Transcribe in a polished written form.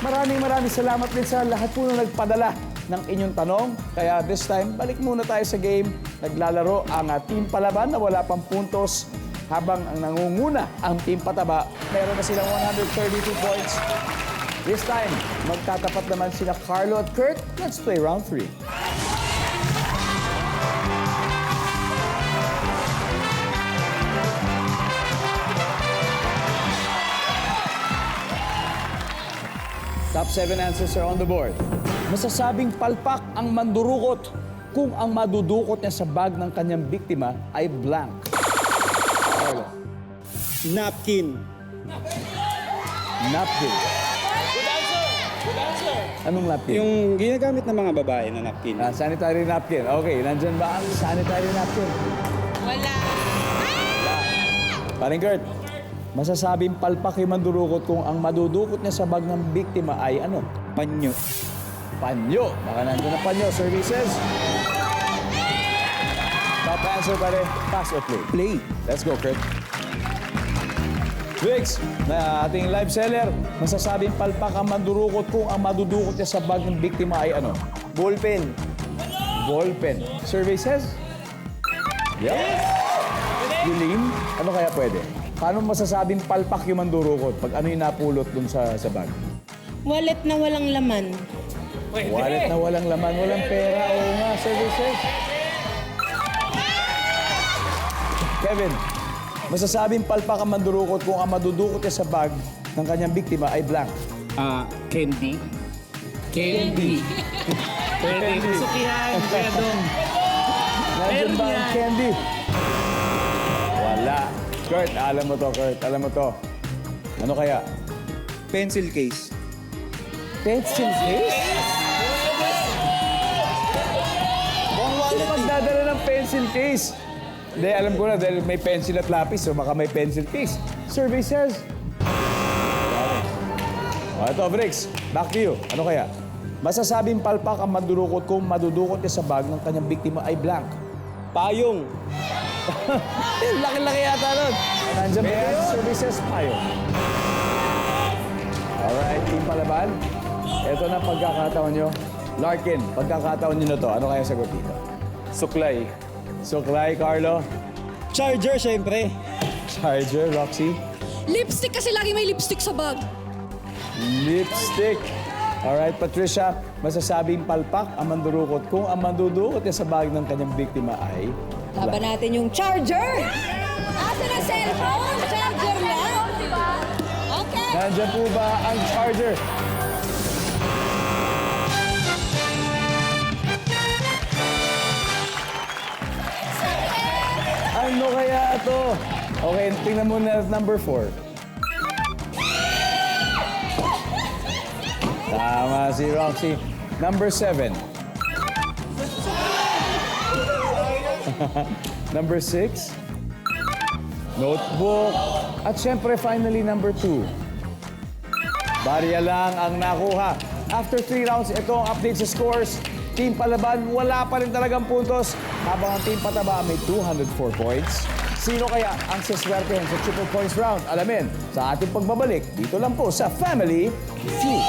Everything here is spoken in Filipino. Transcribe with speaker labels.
Speaker 1: Maraming salamat din sa lahat po na nagpadala ng inyong tanong. Kaya this time, balik muna tayo sa game. Naglalaro ang Team Palaban na wala pang puntos habang ang nangunguna ang Team Pataba. Meron na silang 132 points. This time, magtatapat naman sila Carlo at Kurt. Let's play round 3. Top 7 answers are on the board. Masasabing palpak ang mandurukot kung ang madudukot niya sa bag ng kanyang biktima ay blank. Carlo.
Speaker 2: Napkin.
Speaker 1: Napkin.
Speaker 3: Good answer! Good answer!
Speaker 1: Anong napkin?
Speaker 2: Yung ginagamit ng mga babae na napkin.
Speaker 1: Sanitary napkin. Okay, nandyan ba ang sanitary napkin?
Speaker 3: Wala!
Speaker 1: Paring Kurt, masasabing palpak yung mandurukot kung ang madudukot niya sa bag ng biktima ay ano?
Speaker 2: Panyo.
Speaker 1: Panyo. Baka nandun ang panyo. Services? Top answer, pare. Pass or play?
Speaker 2: Play.
Speaker 1: Let's go, Kurt. Vix, na ating live seller, masasabing palpak ang mandurukot kung ang madudukot niya sa bag ng biktima ay ano?
Speaker 2: Ballpen.
Speaker 1: Ballpen. Survey says? Yes! Dilim? Ano kaya pwede? Paano masasabing palpak yung mandurukot pag ano yung napulot dun sa bag?
Speaker 4: Wallet na walang laman.
Speaker 1: Wallet na walang laman, walang pera. Oo nga, survey says. Kevin, masasabing palpak ang mandurukot kung ang madudukot niya sa bag ng kanyang biktima ay blank.
Speaker 2: Candy.
Speaker 1: Candy.
Speaker 2: Pwede. Sukihan. Kuya Dong.
Speaker 1: Nandiyan ba ang candy? Wala. Kurt, alam mo to, Kurt. Alam mo to. Ano kaya?
Speaker 2: Pencil case.
Speaker 1: Pencil case?
Speaker 2: Buong
Speaker 1: Ano
Speaker 2: wallet.
Speaker 1: magdadala ng pencil case? Hindi, alam ko na dahil may pencil at lapis, so baka may pencil case. Survey says. O, ito, Briggs. Back to you. Ano kaya? Masasabing palpak ang madurukot kung madudukot niya sa bag ng kanyang biktima ay blank.
Speaker 2: Payong.
Speaker 1: Laki-laki yata nun. Nandiyan ba yan? Survey says tayo. Alright, Team Palaban. Ito na pagkakataon nyo. Larkin, pagkakataon nyo na to. Ano kaya sagot dito?
Speaker 2: Suklay.
Speaker 1: Suklay, Carlo.
Speaker 2: Charger, syempre.
Speaker 1: Charger, Roxy.
Speaker 5: Lipstick kasi lagi may lipstick sa bag.
Speaker 1: Lipstick. Alright, Patricia. Masasabing palpak ang mandurukot kung ang mandudukot niya sa bag ng kanyang biktima ay...
Speaker 5: Laban natin yung charger! Asa na cellphone? Charger lang! Okay!
Speaker 1: Nandiyan po ba ang charger? Ano kaya ito? Okay, tingnan mo na number 4. Tama si Roxy. Number 7. Number 6. Notebook. At syempre, finally, number 2. Barya lang ang nakuha. After 3 rounds, ito ang update sa scores. Team Palaban, wala pa rin talagang puntos. Habang ang Team Pataba may 204 points. Sino kaya ang siswertehin sa triple points round? Alamin sa ating pagbabalik dito lang po sa Family Feud.